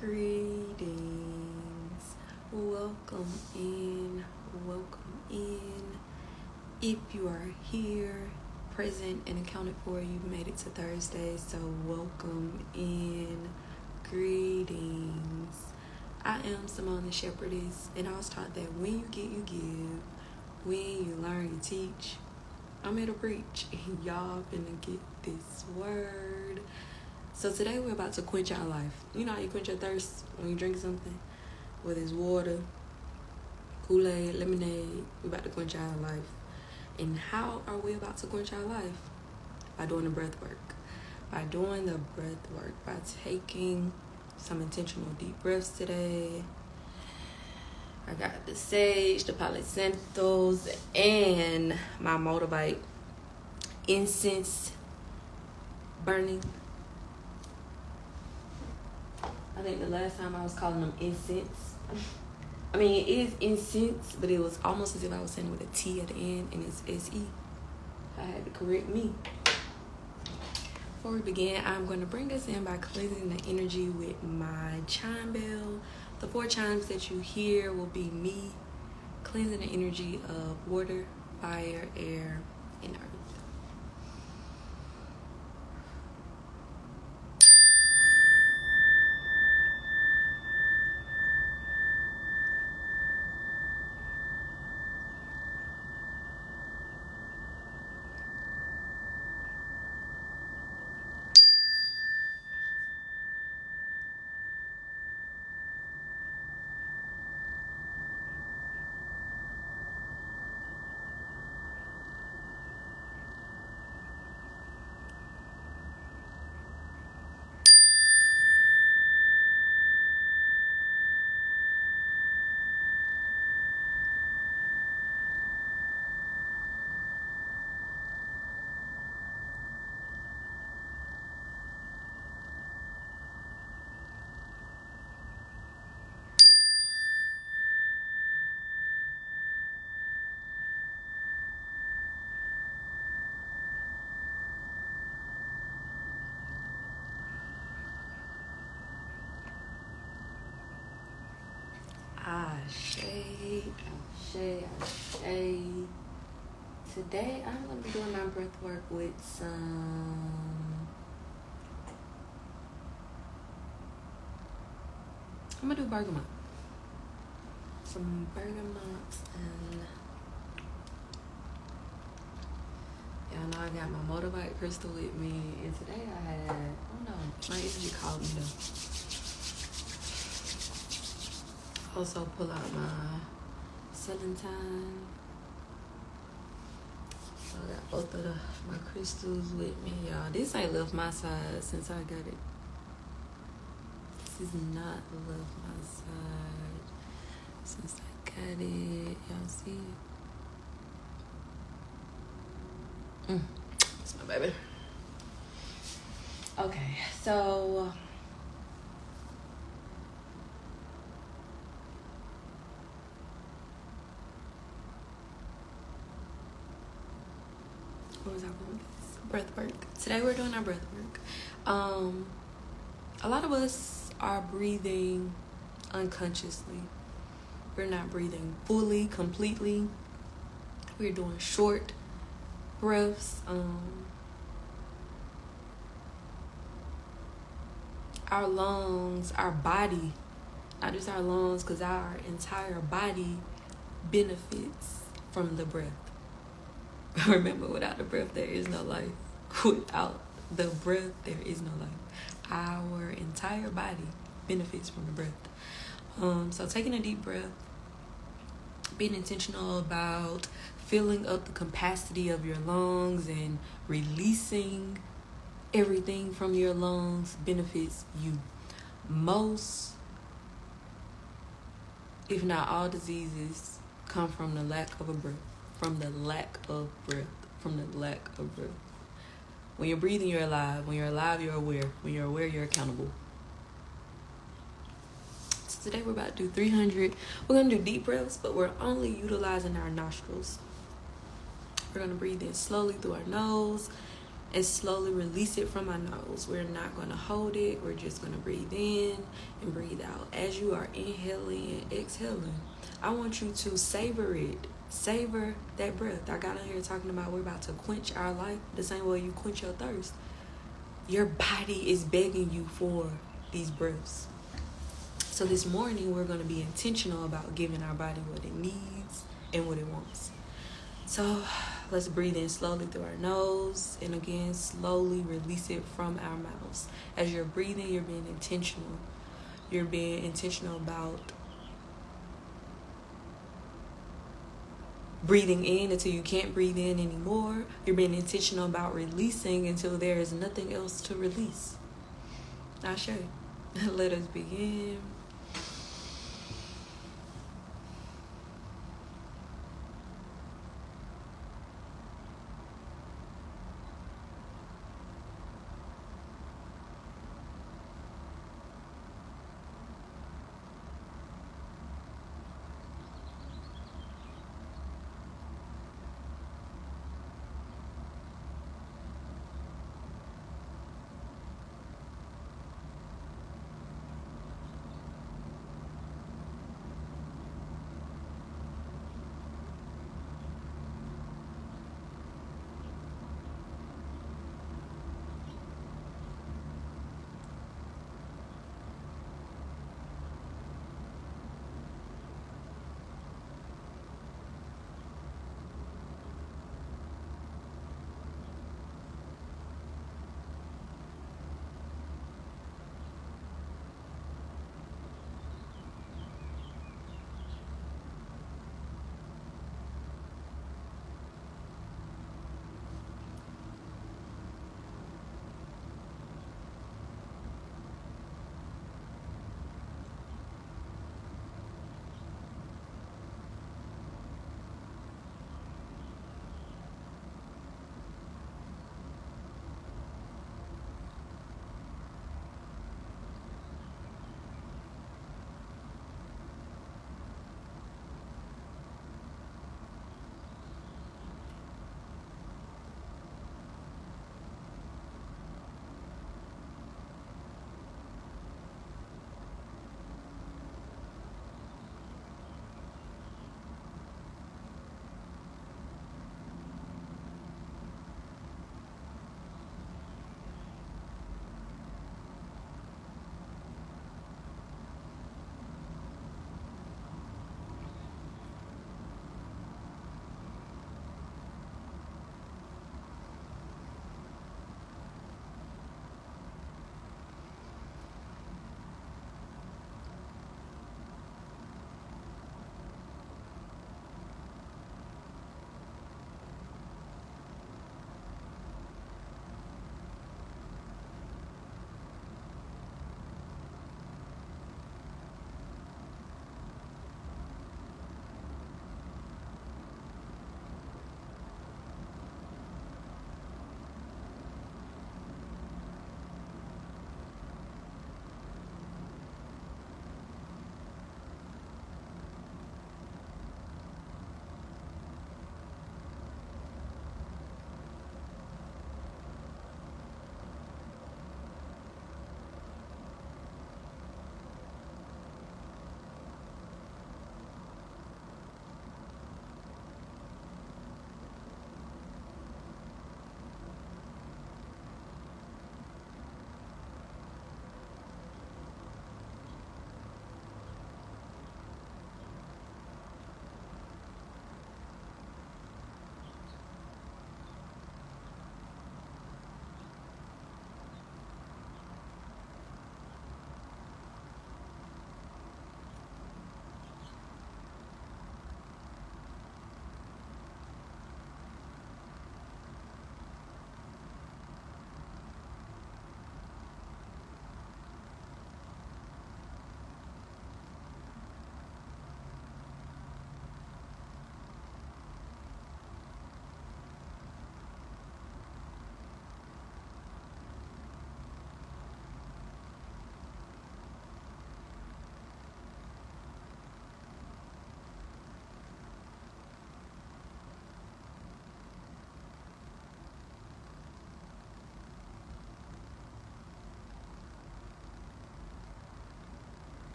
Greetings. Welcome in. Welcome in. If you are here, present, and accounted for, you've made it to Thursday, so welcome in. Greetings. I am Simone the Shepherdess, and I was taught that when you get, you give. When you learn, you teach. I'm here to preach. Y'all finna get this word. So today we're about to quench our life. You know how you quench your thirst when you drink something? Whether it's water, Kool-Aid, lemonade, we're about to quench our life. And how are we about to quench our life? By doing the breath work. By doing the breath work. By taking some intentional deep breaths today. I got the sage, the Palo Santos, and my motorbike incense burning. I think the last time I was calling them incense. I mean, it is incense, but it was almost as if I was saying it with a T at the end, and it's S-E. I had to correct me. Before we begin, I'm going to bring us in by cleansing the energy with my chime bell. The 4 chimes that you hear will be me cleansing the energy of water, fire, air, and earth. Ashe. Today I'm going to be doing my breath work with I'm going to do bergamot. Some bergamot, and y'all know I got my motorbike crystal with me, and today I don't know, my energy called me though. Also pull out my Celandine. So I got both of my crystals with me, y'all. This ain't left my side since I got it. This is not left my side since I got it. Y'all see it? That's my baby. Okay, so what was I doing? Breath work. Today we're doing our breath work. A lot of us are breathing unconsciously. We're not breathing fully, completely. We're doing short breaths. Our lungs, our body, not just our lungs, because our entire body benefits from the breath. Remember, without the breath, there is no life. Without the breath, there is no life. Our entire body benefits from the breath. So taking a deep breath, being intentional about filling up the capacity of your lungs and releasing everything from your lungs benefits you. Most, if not all, diseases come from the lack of a breath. From the lack of breath. When you're breathing, you're alive. When you're alive, you're aware. When you're aware, you're accountable. So today we're about to do 300. We're going to do deep breaths, but we're only utilizing our nostrils. We're going to breathe in slowly through our nose and slowly release it from our nose. We're not going to hold it. We're just going to breathe in and breathe out. As you are inhaling and exhaling, I want you to savor it. Savor that breath. I got on here talking about we're about to quench our life the same way you quench your thirst. Your body is begging you for these breaths. So this morning, we're going to be intentional about giving our body what it needs and what it wants. So let's breathe in slowly through our nose, and again, slowly release it from our mouths. As you're breathing, you're being intentional. You're being intentional about breathing in until you can't breathe in anymore. You're being intentional about releasing until there is nothing else to release. I'll show you. Let us begin.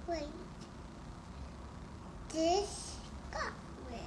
Wait, this got red.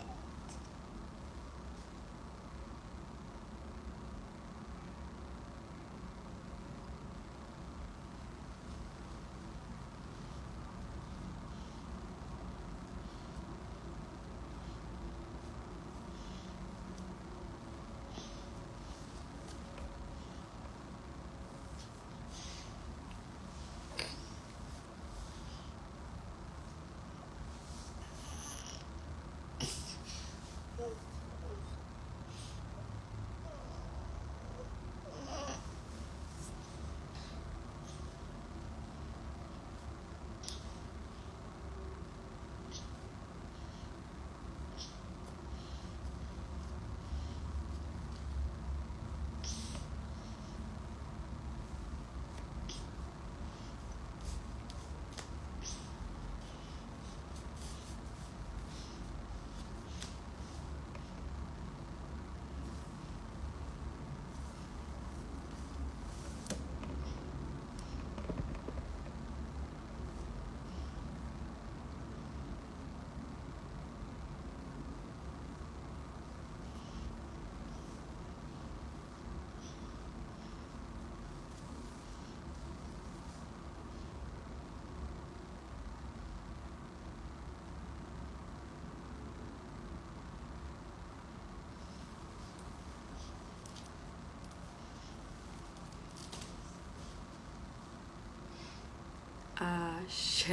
Ashe,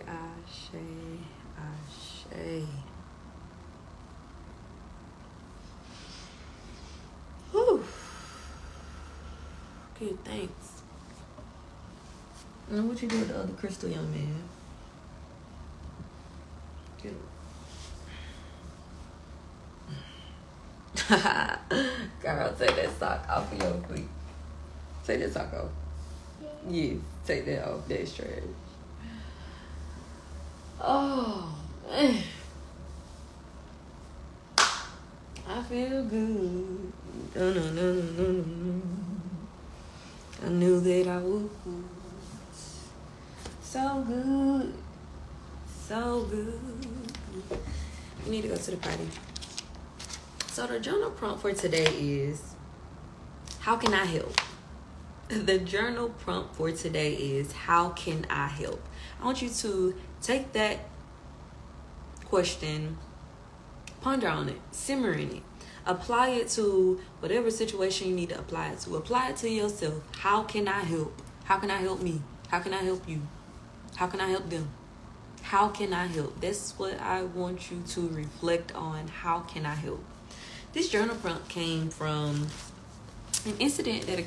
ashe, ashe. Whew. Good, thanks. And what you do with the other crystal, young man? Good. Girl, take that sock off of your feet. Take that sock off. Yeah, take that off. That's trash. Oh, man. I feel good. No. I knew that I would. So good. So good. We need to go to the party. So the journal prompt for today is, how can I help? The journal prompt for today is, how can I help? I want you to take that question, ponder on it, simmer in it, apply it to whatever situation you need to apply it to. Apply it to yourself. How can I help? How can I help me? How can I help you? How can I help them? How can I help? That's what I want you to reflect on. How can I help? This journal prompt came from an incident that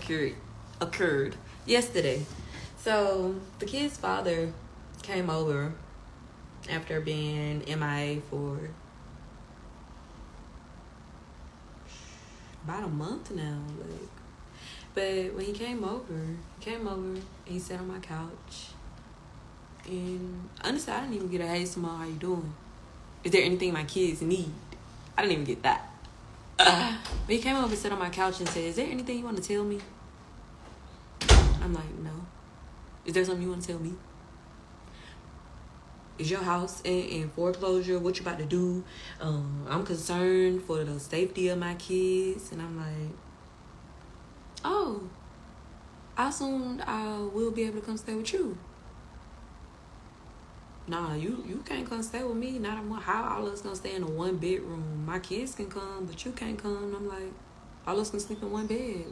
occurred yesterday. So the kid's father came over after being MIA for about a month now. But when he came over and he sat on my couch. And honestly, I didn't even get a hey Simone, how you doing? Is there anything my kids need? I didn't even get that. But he came over and sat on my couch and said, is there anything you want to tell me? I'm like, no. Is there something you want to tell me? Is your house in foreclosure? What you about to do? I'm concerned for the safety of my kids. And I'm like, oh, how soon I will be able to come stay with you? Nah, you can't come stay with me. Not how all of us gonna stay in a 1-bedroom. My kids can come, but you can't come. And I'm like, all of us can sleep in one bed,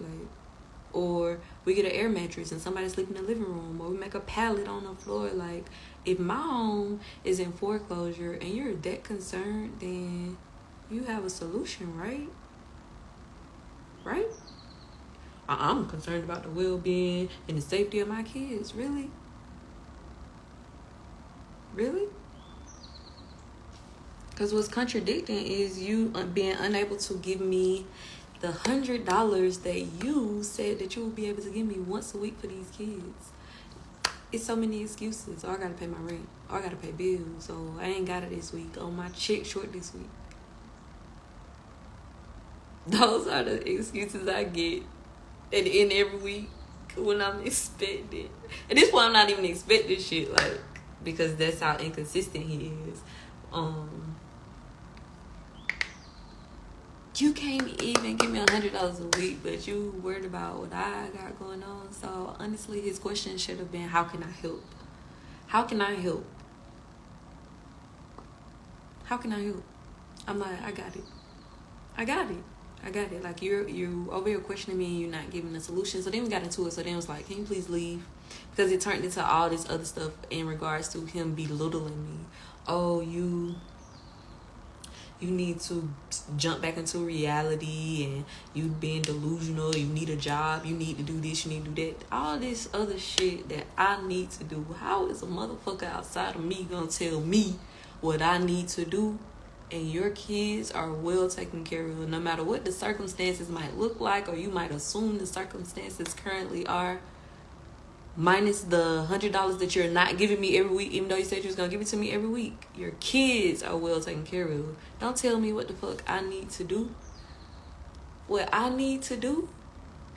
or we get an air mattress and somebody sleep in the living room, or we make a pallet on the floor. Like, if my home is in foreclosure and you're that concerned, then you have a solution, right? Right? I'm concerned about the well-being and the safety of my kids. Really? Really? Because what's contradicting is you being unable to give me the $100 that you said that you would be able to give me once a week for these kids. It's so many excuses. Oh, I gotta pay my rent. Oh, I gotta pay bills. Oh, I ain't got it this week. Oh, my check short this week. Those are the excuses I get at the end of every week when I'm expecting. At this point, I'm not even expecting shit, like, because that's how inconsistent he is. You can't even give me $100 a week, but you worried about what I got going on. So honestly, his question should have been, how can I help? How can I help? How can I help? I'm like, I got it. Like, you over here questioning me and you're not giving a solution. So then we got into it. So then it was like, can you please leave? Because it turned into all this other stuff in regards to him belittling me. Oh, you need to jump back into reality, and you being delusional. You need a job. You need to do this. You need to do that. All this other shit that I need to do. How is a motherfucker outside of me gonna tell me what I need to do? And your kids are well taken care of, no matter what the circumstances might look like, or you might assume the circumstances currently are. Minus the $100 that you're not giving me every week, even though you said you was gonna give it to me every week. Your kids are well taken care of. Don't tell me what the fuck I need to do. What I need to do,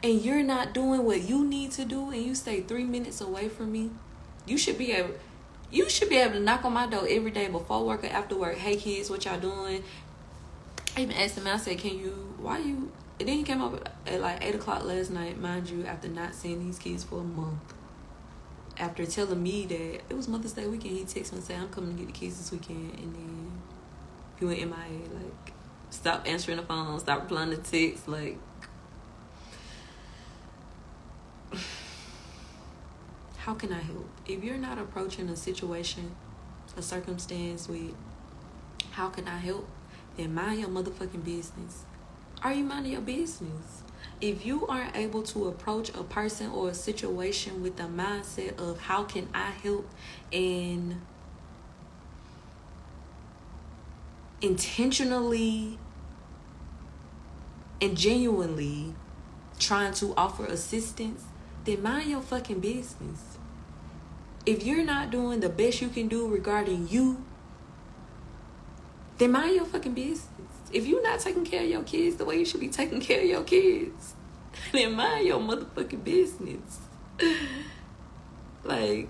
and you're not doing what you need to do, and you stay 3 minutes away from me. You should be able to knock on my door every day before work or after work. Hey kids, what y'all doing? I even asked him, I said, and then he came up at like 8 o'clock last night, mind you, after not seeing these kids for a month. After telling me that it was Mother's Day weekend, he texted me and said, I'm coming to get the kids this weekend. And then he went MIA, like, stop answering the phone, stop replying to texts, like. How can I help? If you're not approaching a situation, a circumstance with, how can I help? Then mind your motherfucking business. Are you minding your business? If you aren't able to approach a person or a situation with the mindset of how can I help, and intentionally and genuinely trying to offer assistance, then mind your fucking business. If you're not doing the best you can do regarding you, then mind your fucking business. If you're not taking care of your kids the way you should be taking care of your kids, then mind your motherfucking business. Like,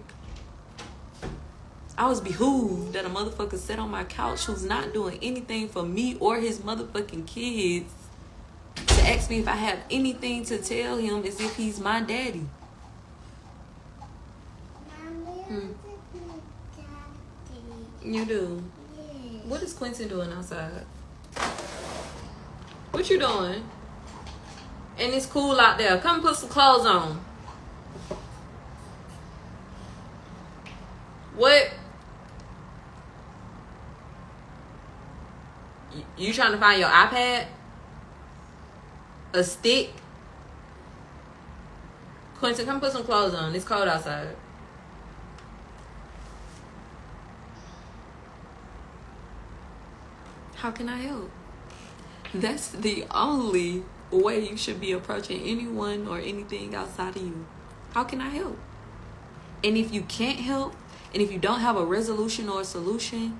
I was behooved that a motherfucker sat on my couch who's not doing anything for me or his motherfucking kids to ask me if I have anything to tell him as if he's my daddy. You do? Yes. What is Quentin doing outside? What you doing? And it's cool out there. Come put some clothes on. What? You trying to find your iPad? A stick? Quentin, come put some clothes on. It's cold outside. How can I help? That's the only way you should be approaching anyone or anything outside of you. How can I help? And if you can't help, and if you don't have a resolution or a solution,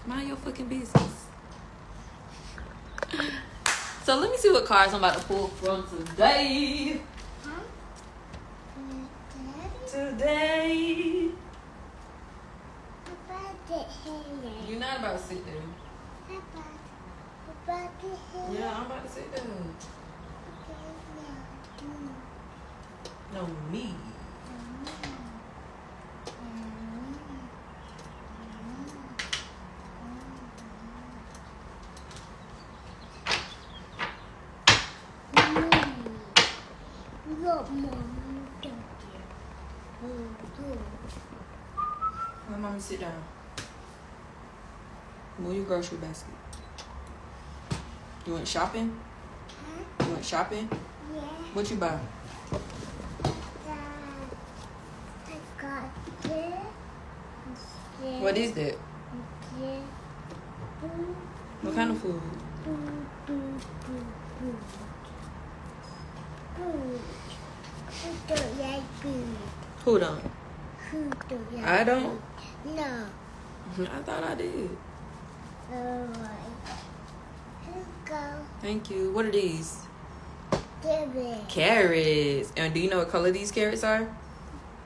mind your fucking business. So let me see what cards I'm about to pull from today. Today. You're not about to sit there. Yeah, I'm about to sit down. No, me. My mama, sit down. Move your grocery basket. You went shopping? Huh? You went shopping? Yeah. What you buy? I got this. What is that? What kind of food? food. Food. Who don't like food? Who don't? Who don't like I don't? food? No. I thought I did. Alright. Here go. Thank you. What are these? Carrot. Carrots. And do you know what color these carrots are?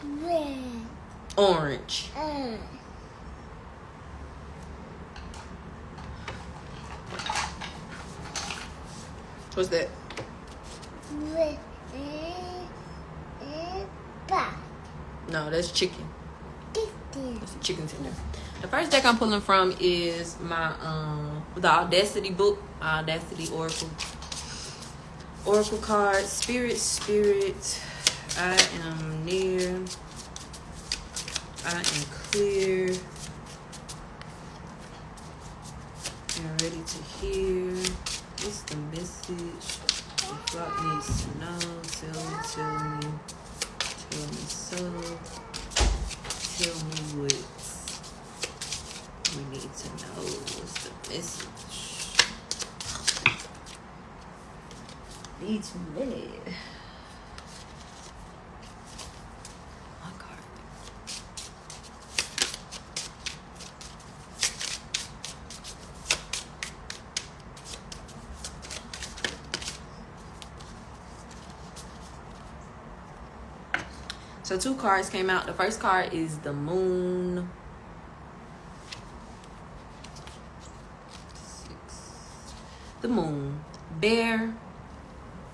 Red. Orange. What's that? Red. Back. No, that's chicken. Chicken. It's a chicken tender. The first deck I'm pulling from is my the Audacity book, Audacity Oracle card. Spirit, I am near. I am clear. I'm ready to hear. What's the message? The flock needs to know. Tell me so. Tell me what we need to know. What's the message? Need to minute. One card. So 2 cards came out. The first card is the Moon. 6. The Moon. Bare,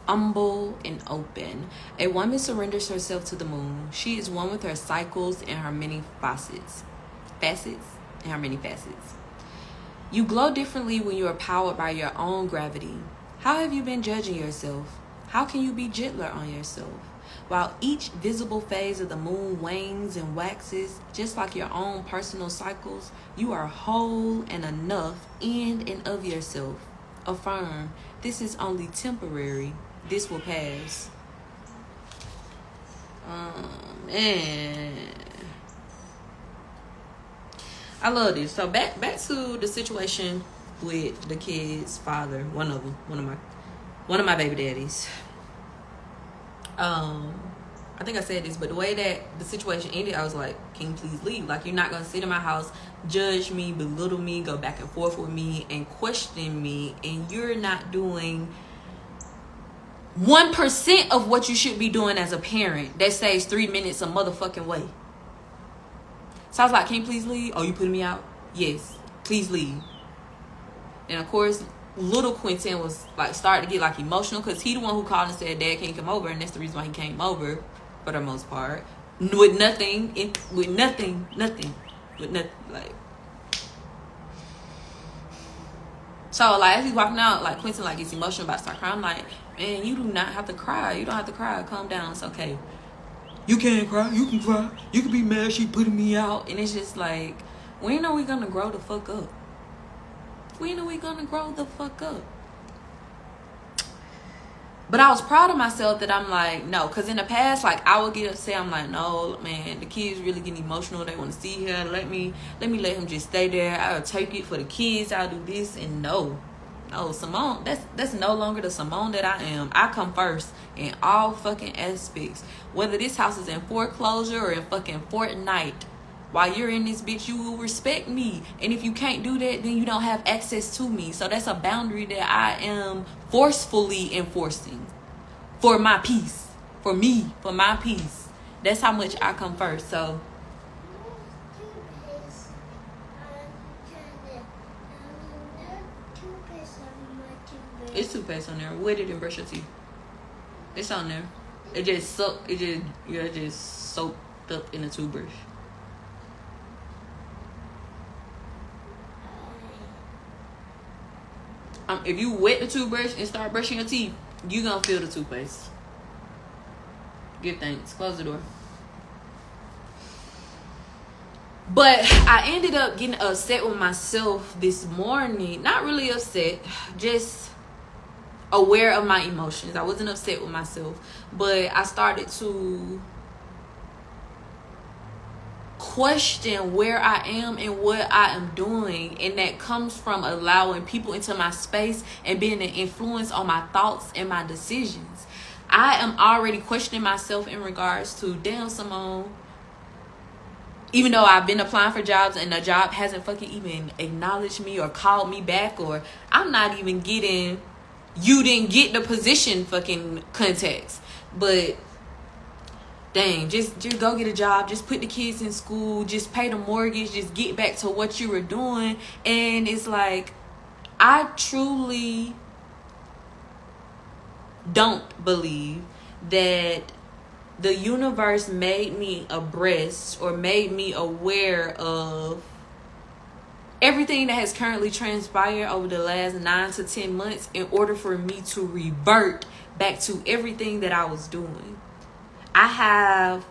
humble, and open. A woman surrenders herself to the moon. She is one with her cycles and her many facets. You glow differently when you are powered by your own gravity. How have you been judging yourself? How can you be gentler on yourself? While each visible phase of the moon wanes and waxes, just like your own personal cycles, you are whole and enough in and of yourself. Affirm, this is only temporary. This will pass. Man. I love this. So back to the situation with the kid's father, one of my baby daddies. I think I said this, but the way that the situation ended, I was like, can you please leave? Like, you're not going to sit in my house, judge me, belittle me, go back and forth with me, and question me, and you're not doing 1% of what you should be doing as a parent that saves 3 minutes a motherfucking way. So I was like, can you please leave? Oh, you putting me out? Yes, please leave. And of course, little Quentin was like starting to get like emotional because he the one who called and said Dad can't come over, and that's the reason why he came over for the most part with nothing like. So like as he's walking out, like Quentin like gets emotional about to start crying. I'm like, man, you do not have to cry. You don't have to cry. Calm down. It's okay. You can't cry. You can cry. You can be mad she putting me out, and it's just like, when are we gonna grow the fuck up? When are we gonna grow the fuck up? But I was proud of myself that I'm like, no, because in the past, like, I would get upset. I'm like, no, man, the kids really getting emotional. They want to see her. Let me let him just stay there. I'll take it for the kids. I'll do this. And no, Simone, that's no longer the Simone that I am. I come first in all fucking aspects. Whether this house is in foreclosure or in fucking Fortnite, while you're in this bitch, you will respect me. And if you can't do that, then you don't have access to me. So that's a boundary that I am forcefully enforcing for my peace. For me, for my peace. That's how much I come first. So it's toothpaste on there. Wet it and brush your teeth. It's on there. It just soaked up in a toothbrush. If you wet the toothbrush and start brushing your teeth, you gonna feel the toothpaste. Give thanks. Close the door. But I ended up getting upset with myself this morning. Not really upset, just aware of my emotions. I wasn't upset with myself, but I started to question where I am and what I am doing. And that comes from allowing people into my space and being an influence on my thoughts and my decisions. I am already questioning myself in regards to, damn, Simone, even though I've been applying for jobs and the job hasn't fucking even acknowledged me or called me back, or I'm not even getting, you didn't get the position fucking context. But dang, just go get a job, just put the kids in school, just pay the mortgage, just get back to what you were doing. And it's like, I truly don't believe that the universe made me abreast or made me aware of everything that has currently transpired over the last 9 to 10 months in order for me to revert back to everything that I was doing. I have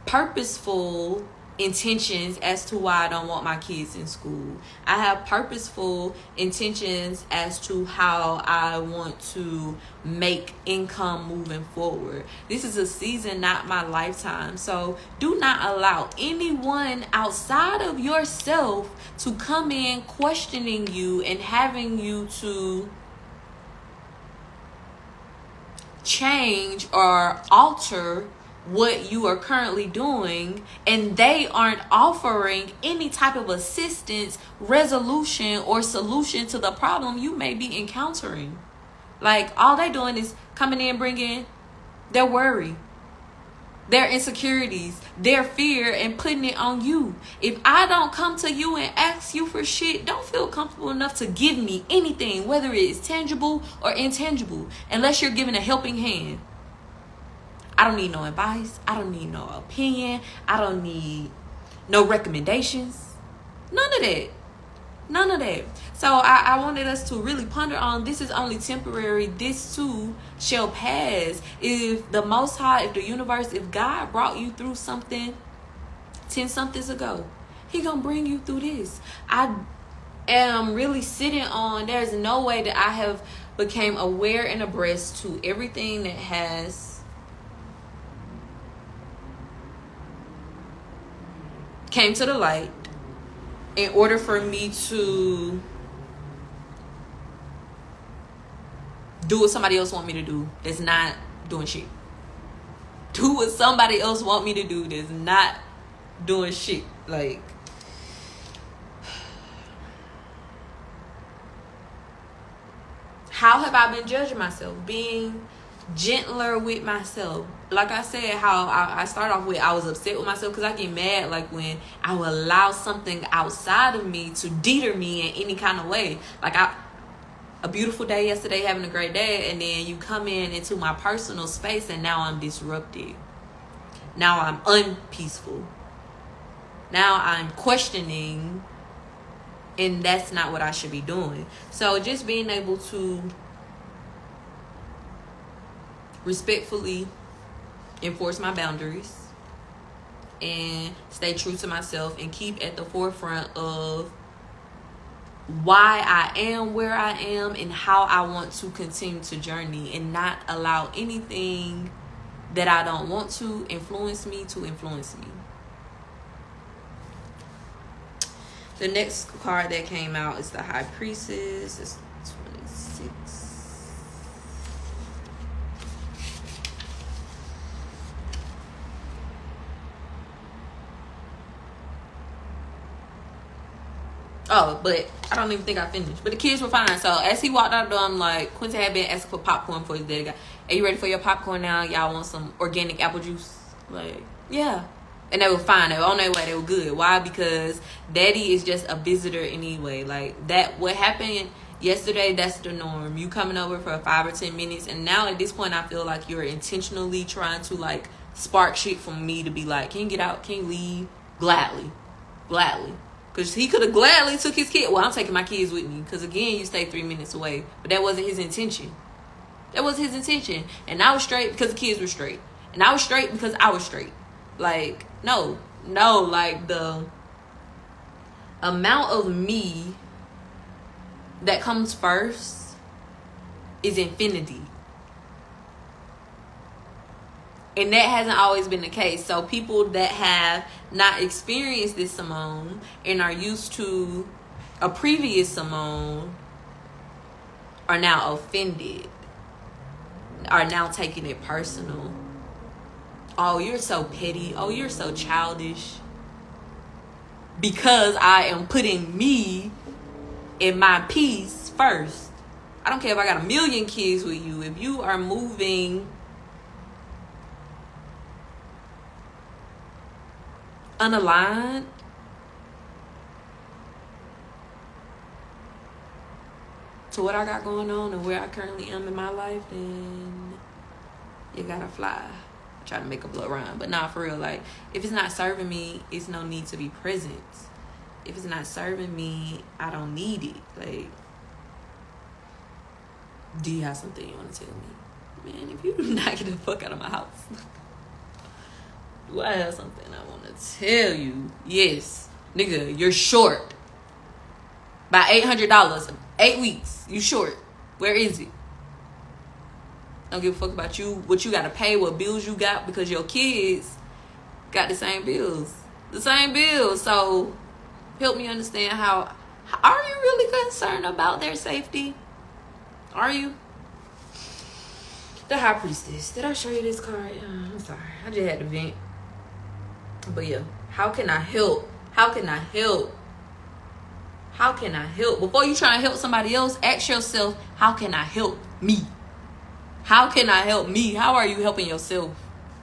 purposeful intentions as to why I don't want my kids in school. I have purposeful intentions as to how I want to make income moving forward. This is a season, not my lifetime. So do not allow anyone outside of yourself to come in questioning you and having you to change or alter what you are currently doing, and they aren't offering any type of assistance, resolution, or solution to the problem you may be encountering. Like, all they doing is coming in, bringing their worry, their insecurities, their fear, and putting it on you. If I don't come to you and ask you for shit, don't feel comfortable enough to give me anything, whether it is tangible or intangible, unless you're giving a helping hand. I don't need no advice. I don't need no opinion. I don't need no recommendations. None of that. None of that. So I wanted us to really ponder on, this is only temporary. This too shall pass. If the Most High, if the universe, if God brought you through something 10 somethings ago, He gonna bring you through this. I am really sitting on, there's no way that I have became aware and abreast to everything that has came to the light in order for me to do what somebody else want me to do that's not doing shit. Do what somebody else want me to do that's not doing shit. Like, how have I been judging myself? Being gentler with myself. Like I said, how I start off with, I was upset with myself because I get mad like when I will allow something outside of me to deter me in any kind of way. Like, a beautiful day yesterday, having a great day, and then you come into my personal space and now I'm disrupted. Now I'm unpeaceful. Now I'm questioning, and that's not what I should be doing. So just being able to respectfully enforce my boundaries and stay true to myself and keep at the forefront of why I am where I am and how I want to continue to journey, and not allow anything that I don't want to influence me. The next card that came out is the High Priestess. It's 26. Oh, but I don't even think I finished. But the kids were fine. So as he walked out the door, I'm like, Quincy had been asking for popcorn for his daddy. Are you ready for your popcorn now? Y'all want some organic apple juice? Like, yeah. And they were fine. They were on their way. They were good. Why? Because daddy is just a visitor anyway. Like, that, what happened yesterday, that's the norm. You coming over for 5 or 10 minutes. And now at this point, I feel like you're intentionally trying to, like, spark shit from me to be like, can you get out? Can you leave? Gladly. Because he could have gladly took his kid. Well, I'm taking my kids with me. Because, again, you stay 3 minutes away. But that wasn't his intention. And I was straight because the kids were straight. And I was straight because I was straight. Like, no. Like, the amount of me that comes first is infinity. And that hasn't always been the case. So people that have not experienced this Simone and are used to a previous Simone are now offended, are now taking it personal. Oh, you're so petty. Oh, you're so childish. Because I am putting me in my peace first. I don't care if I got 1 million kids with you. If you are moving unaligned, to what I got going on and where I currently am in my life, then you gotta fly. Try to make a blood rhyme, but nah, for real. Like, if it's not serving me, it's no need to be present. If it's not serving me, I don't need it. Like, do you have something you want to tell me? Man, if you do not get the fuck out of my house, do I have something I want to tell you? Yes. Nigga, you're short by $800. 8 weeks. You short. Where is it? Don't give a fuck about you, what you got to pay, what bills you got, because your kids got the same bills. The same bills. So, help me understand how are you really concerned about their safety? Are you? The High Priestess. Did I show you this card? I'm sorry. I just had to vent. But yeah, how can I help? How can I help? How can I help? Before you try to help somebody else, ask yourself, how can I help me? How can I help me? How are you helping yourself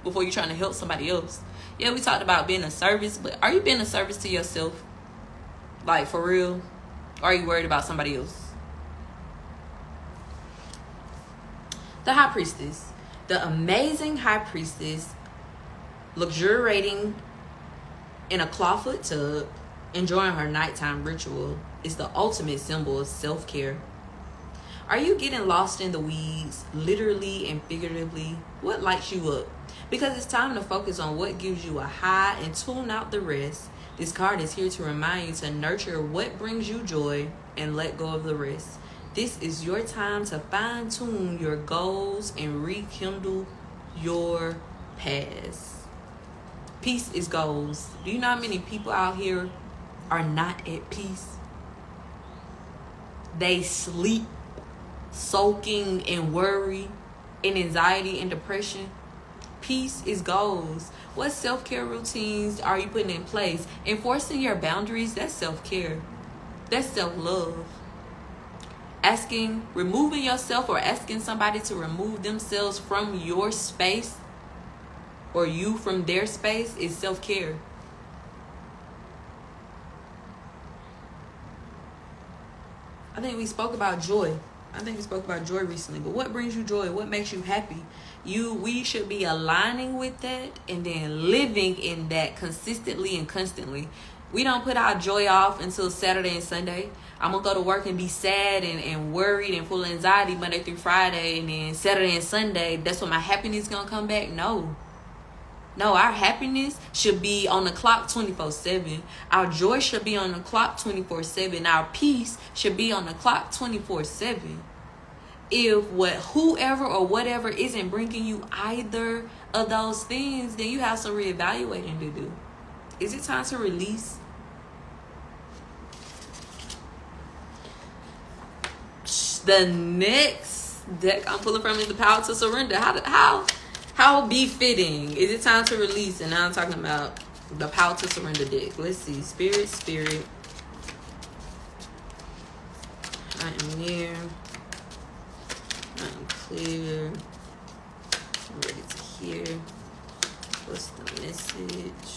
before you're trying to help somebody else? Yeah, we talked about being a service, but are you being a service to yourself? Like, for real? Or are you worried about somebody else? The High Priestess. The amazing High Priestess, luxuriating in a clawfoot tub, enjoying her nighttime ritual, is the ultimate symbol of self-care. Are you getting lost in the weeds, literally and figuratively? What lights you up? Because it's time to focus on what gives you a high and tune out the rest. This card is here to remind you to nurture what brings you joy and let go of the rest. This is your time to fine-tune your goals and rekindle your past. Peace is goals. Do you know how many people out here are not at peace? They sleep soaking in worry and anxiety and depression. Peace is goals. What self-care routines are you putting in place? Enforcing your boundaries, that's self-care. That's self-love. Removing yourself or asking somebody to remove themselves from your space or you from their space is self-care. I think we spoke about joy. Recently. But what brings you joy? What makes you happy? We should be aligning with that and then living in that consistently and constantly. We don't put our joy off until Saturday and Sunday. I'm going to go to work and be sad and worried and full of anxiety Monday through Friday. And then Saturday and Sunday, that's when my happiness is going to come back. No, our happiness should be on the clock 24/7. Our joy should be on the clock 24/7. Our peace should be on the clock 24/7. If whoever or whatever isn't bringing you either of those things, then you have some reevaluating to do. Is it time to release? The next deck I'm pulling from is the Power to Surrender. How befitting. Is it time to release? And now I'm talking about the Power to Surrender deck. Let's see. Spirit. I am near. I am clear. I'm ready to hear. What's the message?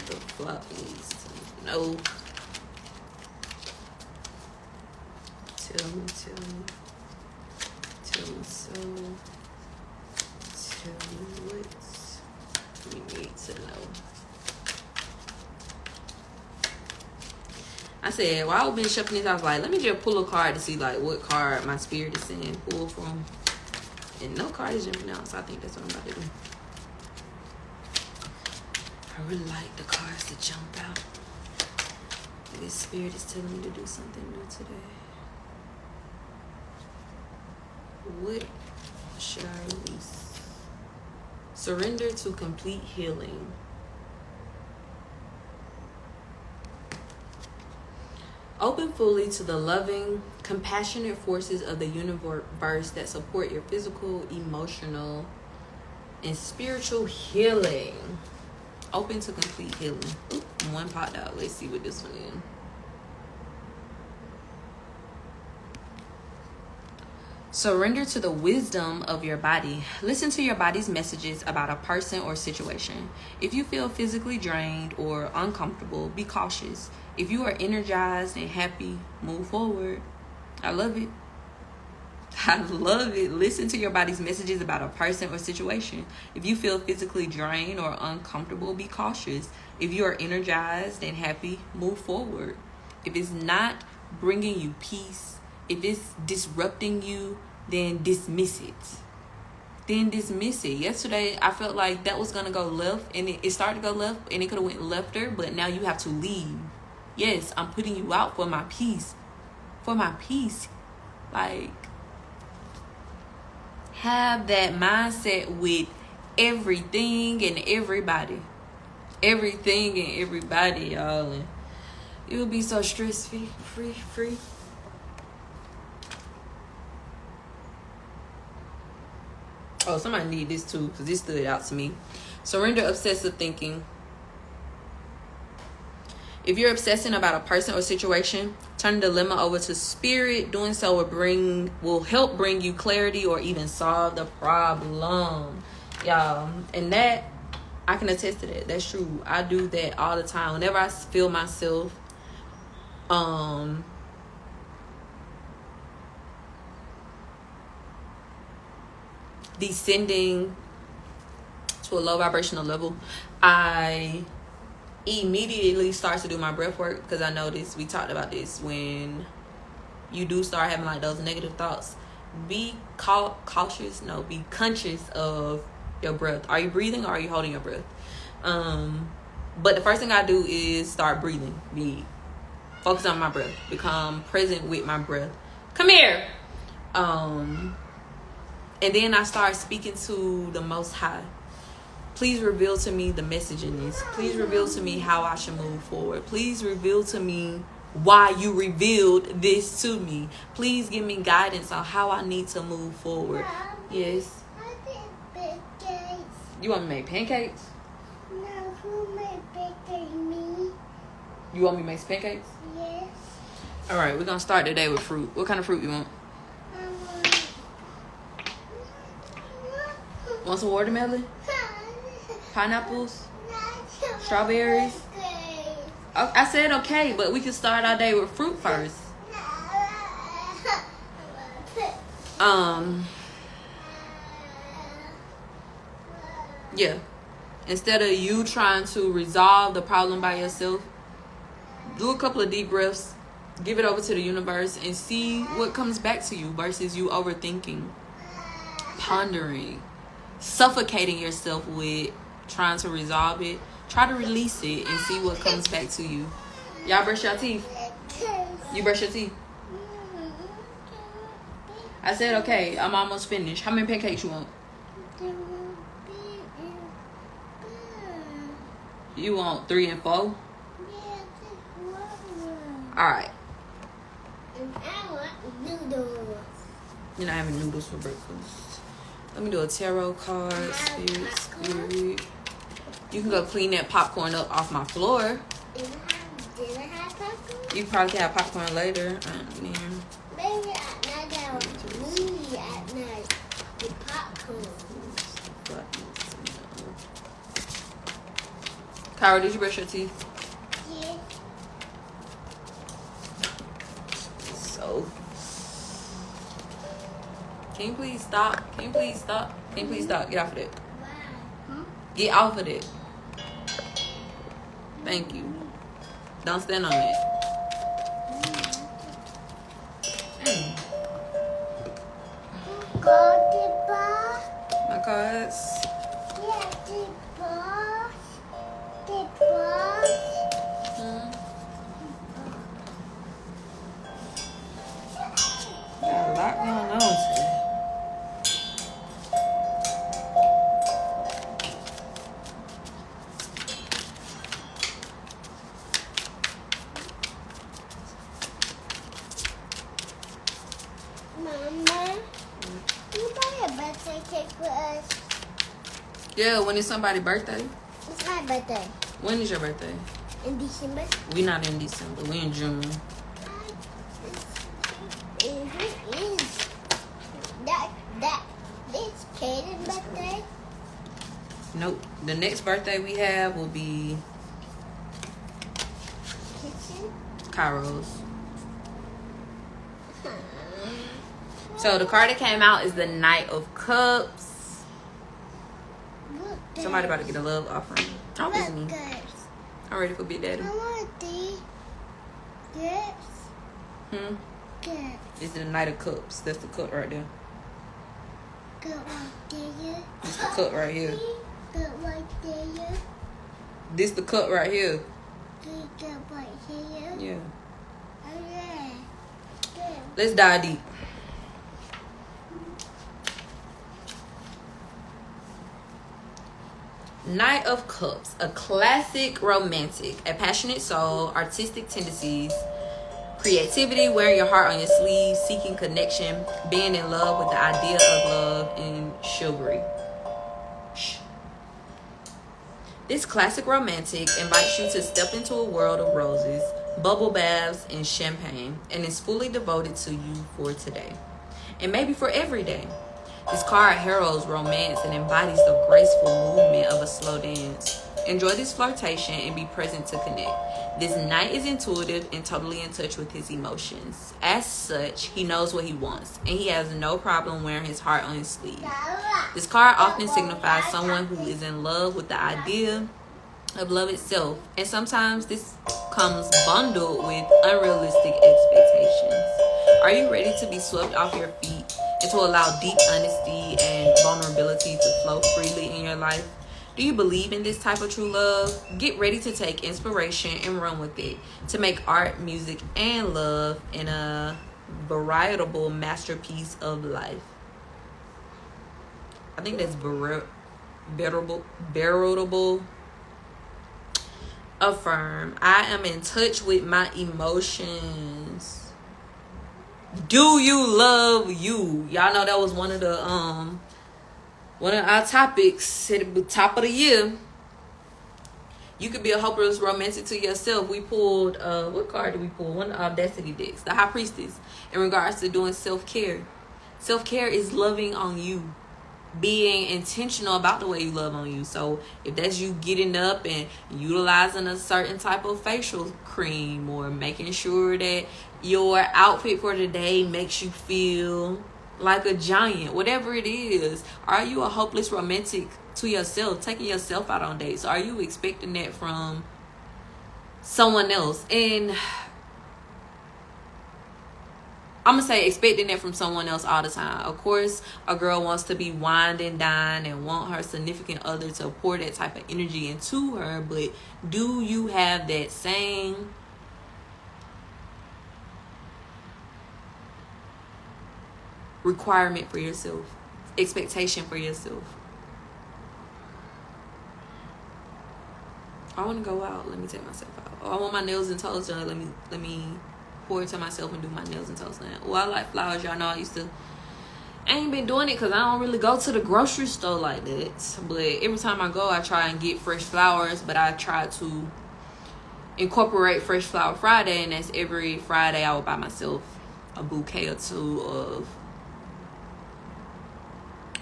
The flock needs to know. Tell me so. Tell me what we need to know. I said, while I've been shuffling this, I was like, let me just pull a card to see like what card my spirit is saying pull from. And no card is jumping out, so I think that's what I'm about to do. I really like the cards to jump out. This spirit is telling me to do something new today. What should I release? Surrender to complete healing. Open fully to the loving, compassionate forces of the universe that support your physical, emotional, and spiritual healing. Open to complete healing. Ooh, one popped out. Let's see what this one is. Surrender to the wisdom of your body. Listen to your body's messages about a person or situation. If you feel physically drained or uncomfortable, be cautious. If you are energized and happy, move forward. I love it. I love it. Listen to your body's messages about a person or situation. If you feel physically drained or uncomfortable, be cautious. If you are energized and happy, move forward. If it's not bringing you peace, if it's disrupting you, then dismiss it. Yesterday, I felt like that was going to go left, and it started to go left, and it could have went lefter, but now you have to leave. Yes, I'm putting you out for my peace. For my peace. Like, have that mindset with everything and everybody. Everything and everybody, y'all. And you'll be so stress-free. Free. Oh, somebody need this too, because this stood out to me. Surrender obsessive thinking. If you're obsessing about a person or situation, turn the dilemma over to spirit. Doing so will help bring you clarity or even solve the problem. Y'all, and that, I can attest to that. That's true. I do that all the time. Whenever I feel myself descending to a low vibrational level, I immediately start to do my breath work, because I noticed, we talked about this, when you do start having like those negative thoughts, be conscious of your breath. Are you breathing or are you holding your breath? But the first thing I do is start breathing. Focus on my breath. Become present with my breath. Come here. And then I start speaking to the Most High. Please reveal to me the message in this. Please reveal to me how I should move forward. Please reveal to me why you revealed this to me. Please give me guidance on how I need to move forward. Yes. Pancakes. You want me to make pancakes? No, who made pancakes? Me. You want me to make pancakes? Yes. All right, we're going to start today with fruit. What kind of fruit you want? Want some watermelon? Pineapples? Strawberries? I said okay, but we can start our day with fruit first. Yeah. Instead of you trying to resolve the problem by yourself, do a couple of deep breaths, give it over to the universe, and see what comes back to you versus you overthinking, pondering, suffocating yourself with trying to resolve it. Try to release it and see what comes back to you. Y'all brush your teeth? You brush your teeth? I said okay, I'm almost finished. How many pancakes you want? You want 3 and 4? Alright. And I want noodles. You're not having noodles for breakfast. Let me do a tarot card. Spirit. You can go clean that popcorn up off my floor. Did I have popcorn? You probably can have popcorn later. Maybe at night I want movie at night with popcorn. Kyra, did you brush your teeth? Yeah. So, can you please stop? Can you please stop? Can you please stop? Get off of it. Why? Get off of it. Thank you. Don't stand on it. Go to bar. My cards. Yeah, the bar. The bar. Got a lot going on today. Yeah, when it's somebody's birthday. It's my birthday. When is your birthday? In December. We not in December. We in June. Who is this Kaden's birthday? Nope. The next birthday we have will be Kitchen. Cairo's. So the card that came out is the Knight of Cups. Somebody about to get a love offering. Oh, it's me. I'm ready for Big Daddy. I want these gifts. Gifts. This is the Knight of Cups. That's the cup right there. Good right there. This the cup right here. Good right there. This the cup right here. Good right here. Yeah. Oh yeah. Good. Let's dive deep. Knight of Cups, a classic romantic, a passionate soul, artistic tendencies, creativity, wearing your heart on your sleeve, seeking connection, being in love with the idea of love, and chivalry. This classic romantic invites you to step into a world of roses, bubble baths, and champagne, and is fully devoted to you for today, and maybe for every day. This card heralds romance and embodies the graceful movement of a slow dance. Enjoy this flirtation and be present to connect. This knight is intuitive and totally in touch with his emotions. As such, he knows what he wants, and he has no problem wearing his heart on his sleeve. This card often signifies someone who is in love with the idea of love itself, and sometimes this comes bundled with unrealistic expectations. Are you ready to be swept off your feet and to allow deep honesty and vulnerability to flow freely in your life? Do you believe in this type of true love? Get ready to take inspiration and run with it, to make art, music, and love in a veritable masterpiece of life. I think that's veritable. Affirm. I am in touch with my emotions. Do you love you? Y'all know that was one of our topics at the top of the year. You could be a hopeless romantic to yourself. We pulled what card did we pull? One of the Audacity decks, the High Priestess, in regards to doing self-care. Self-care is loving on you, being intentional about the way you love on you. So if that's you getting up and utilizing a certain type of facial cream, or making sure that your outfit for the day makes you feel like a giant, whatever it is. Are you a hopeless romantic to yourself, taking yourself out on dates? Are you expecting that from someone else? And I'm gonna say expecting that from someone else all the time. Of course, a girl wants to be wined and dined and want her significant other to pour that type of energy into her, but do you have that same requirement for yourself, expectation for yourself? I want to go out. Let me take myself out. Oh, I want my nails and toes done. Let me pour it to myself and do my nails and toes done. Oh, I like flowers. Y'all know I ain't been doing it because I don't really go to the grocery store like that. But every time I go, I try and get fresh flowers. But I try to incorporate Fresh Flower Friday, and that's every Friday I will buy myself a bouquet or two of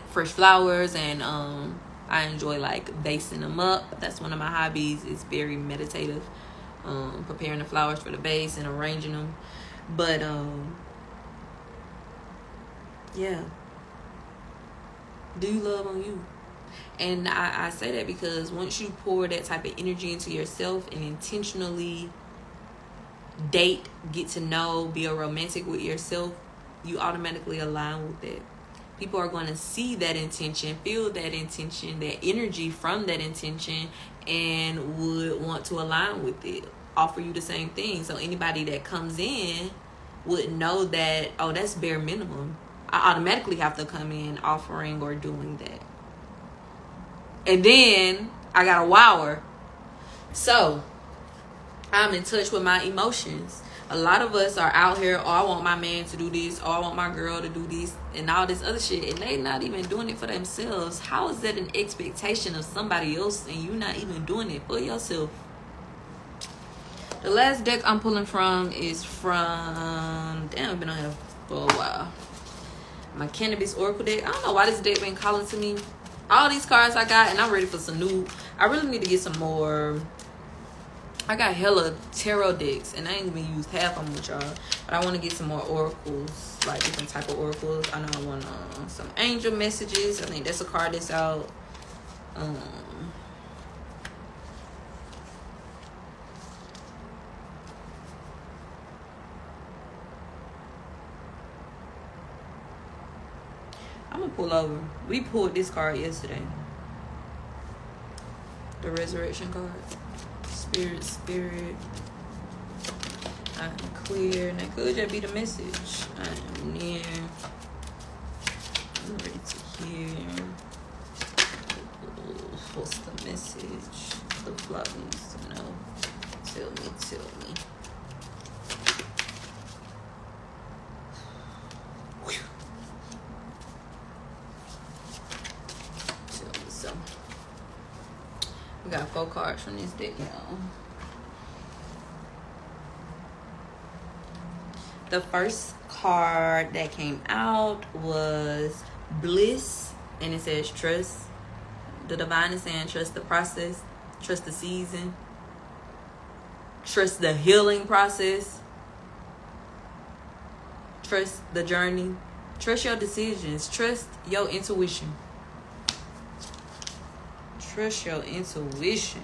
fresh flowers, and I enjoy like basting them up. That's one of my hobbies. It's very meditative, preparing the flowers for the base and arranging them. But yeah, do you love on you? And I say that because once you pour that type of energy into yourself and intentionally date, get to know, be a romantic with yourself, you automatically align with that. People are going to see that intention, feel that intention, that energy from that intention, and would want to align with it, offer you the same thing. So anybody that comes in would know that, oh, that's bare minimum. I automatically have to come in offering or doing that. And then I got a wower. So I'm in touch with my emotions. A lot of us are out here, oh, I want my man to do this, oh, I want my girl to do this, and all this other shit, and they not even doing it for themselves. How is that an expectation of somebody else and you not even doing it for yourself? The last deck I'm pulling from is from, damn, I've been on here for a while. My Cannabis Oracle deck. I don't know why this deck been calling to me. All these cards I got, and I'm ready for some new. I really need to get some more. I got hella tarot decks, and I ain't even used half of them with y'all. But I want to get some more oracles, like different type of oracles. I know I want some angel messages. I think that's a card that's out. I'm gonna pull over. We pulled this card yesterday. The resurrection card. Spirit. I am clear. And that could just be the message. I am near. I'm ready to hear. What's the message? The flock needs to know. Tell me. We got 4 cards from this deck, y'all. The first card that came out was Bliss, and it says trust. The divine is saying trust the process, trust the season, trust the healing process, trust the journey, trust your decisions, trust your intuition. Trust your intuition.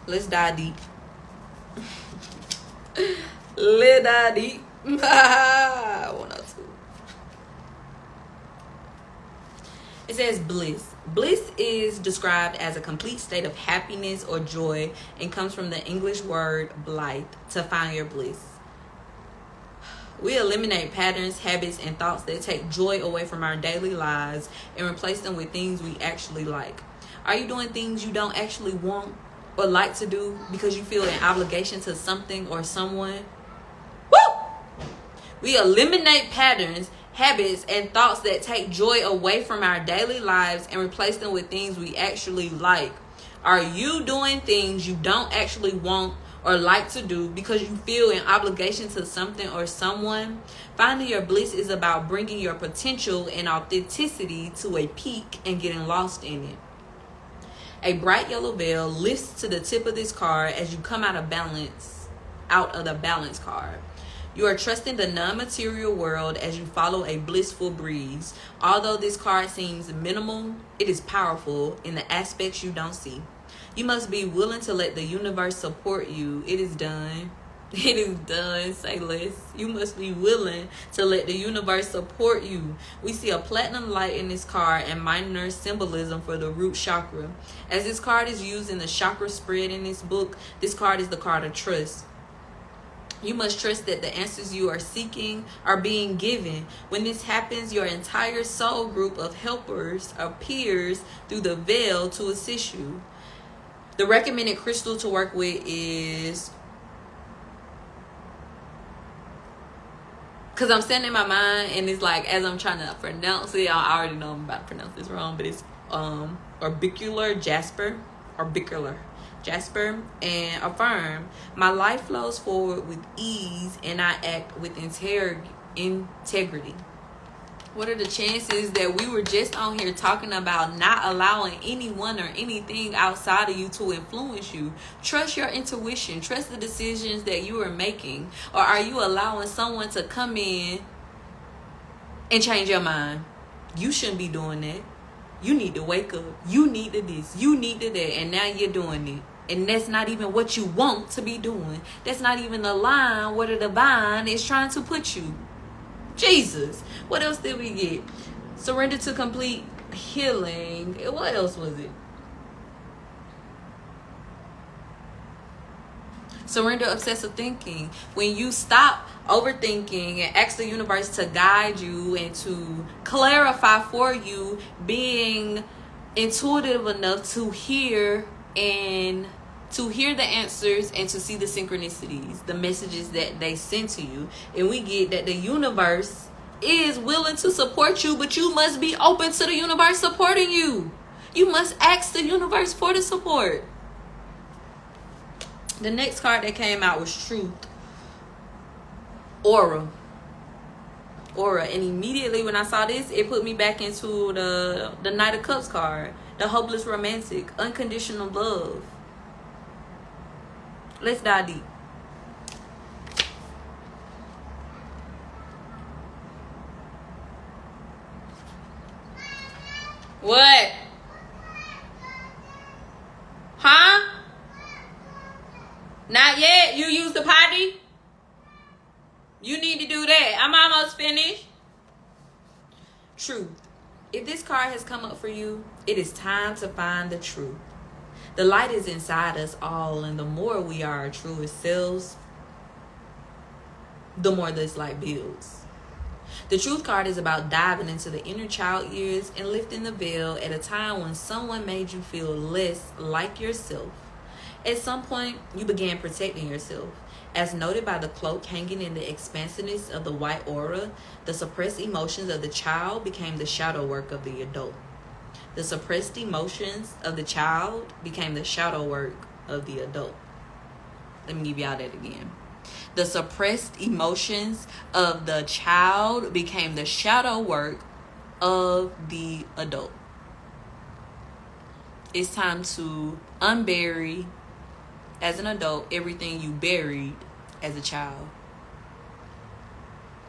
Let's dive deep. Let's dive deep. 102. It says bliss. Bliss is described as a complete state of happiness or joy and comes from the English word blithe, to find your bliss. We eliminate patterns, habits, and thoughts that take joy away from our daily lives and replace them with things we actually like. Are you doing things you don't actually want or like to do because you feel an obligation to something or someone? Woo! We eliminate patterns, habits, and thoughts that take joy away from our daily lives and replace them with things we actually like. Are you doing things you don't actually want or like to do because you feel an obligation to something or someone? Finding your bliss is about bringing your potential and authenticity to a peak and getting lost in it. A bright yellow veil lifts to the tip of this card as you come out of the balance card. You are trusting the non-material world as you follow a blissful breeze. Although this card seems minimal, it is powerful in the aspects you don't see. You must be willing to let the universe support you. It is done. It is done. Say less. You must be willing to let the universe support you. We see a platinum light in this card and minor symbolism for the root chakra. As this card is used in the chakra spread in this book, this card is the card of trust. You must trust that the answers you are seeking are being given. When this happens, your entire soul group of helpers appears through the veil to assist you. The recommended crystal to work with is, because I'm standing in my mind and it's like as I'm trying to pronounce it, I already know I'm about to pronounce this wrong, but it's orbicular jasper, and affirm. My life flows forward with ease and I act with integrity. What are the chances that we were just on here talking about not allowing anyone or anything outside of you to influence you? Trust your intuition. Trust the decisions that you are making. Or are you allowing someone to come in and change your mind? You shouldn't be doing that. You need to wake up. You need to this. You need to that. And now you're doing it. And that's not even what you want to be doing. That's not even the line where the divine is trying to put you. Jesus. What else did we get? Surrender to complete healing. What else was it? Surrender obsessive thinking. When you stop overthinking and ask the universe to guide you and to clarify for you, being intuitive enough to hear and to hear the answers and to see the synchronicities, the messages that they send to you. And we get that the universe is willing to support you, but you must be open to the universe supporting you. You must ask the universe for the support. The next card that came out was Truth. Aura. And immediately when I saw this, it put me back into the Knight of Cups card. The hopeless romantic. Unconditional love. Let's dive deep. What? Huh? Not yet. You use the potty? You need to do that. I'm almost finished. Truth. If this card has come up for you, it is time to find the truth. The light is inside us all, and the more we are our truest selves, the more this light builds. The Truth card is about diving into the inner child years and lifting the veil at a time when someone made you feel less like yourself. At some point, you began protecting yourself. As noted by the cloak hanging in the expansiveness of the white aura, the suppressed emotions of the child became the shadow work of the adult. The suppressed emotions of the child became the shadow work of the adult. Let me give y'all that again. The suppressed emotions of the child became the shadow work of the adult. It's time to unbury, as an adult, everything you buried as a child.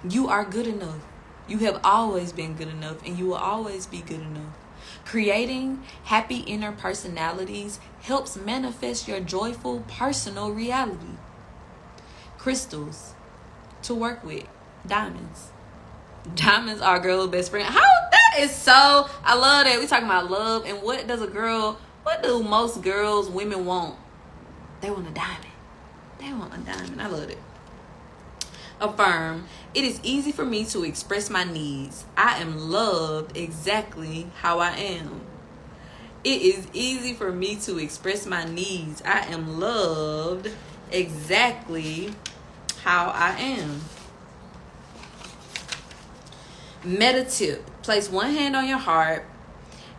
You are good enough. You have always been good enough, and you will always be good enough. Creating happy inner personalities helps manifest your joyful personal reality. Crystals to work with. Diamonds. Diamonds are a girl's best friend. That is so, I love that. We talking about love, and what do most girls, women want? They want a diamond. They want a diamond. I love it. Affirm. It is easy for me to express my needs. I am loved exactly how I am. It is easy for me to express my needs. I am loved exactly how I am. Meditative. Place one hand on your heart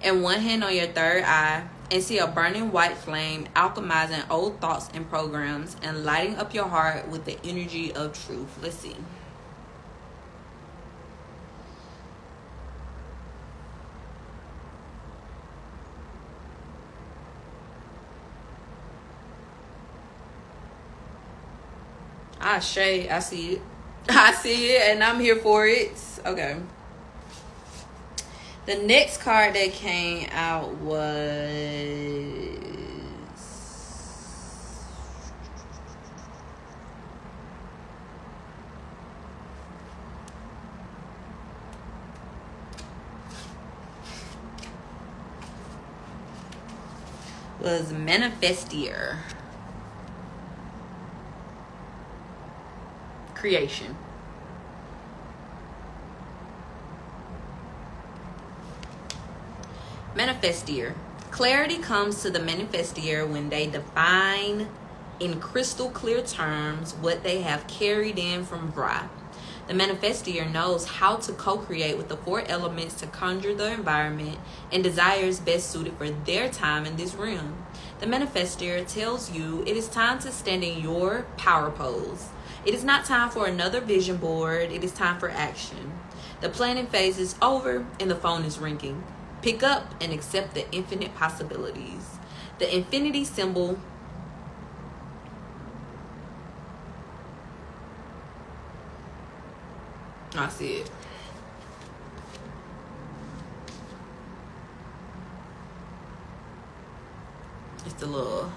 and one hand on your third eye and see a burning white flame alchemizing old thoughts and programs and lighting up your heart with the energy of truth. Let's see. I see it. I see it, and I'm here for it. Okay. The next card that came out was Manifestier. Creation. Manifestier. Clarity comes to the manifestier when they define in crystal clear terms what they have carried in from Ra. The manifestier knows how to co-create with the four elements to conjure the environment and desires best suited for their time in this realm. The manifestier tells you it is time to stand in your power pose. It is not time for another vision board. It is time for action. The planning phase is over and the phone is ringing. Pick up and accept the infinite possibilities. The infinity symbol I see it. It's the little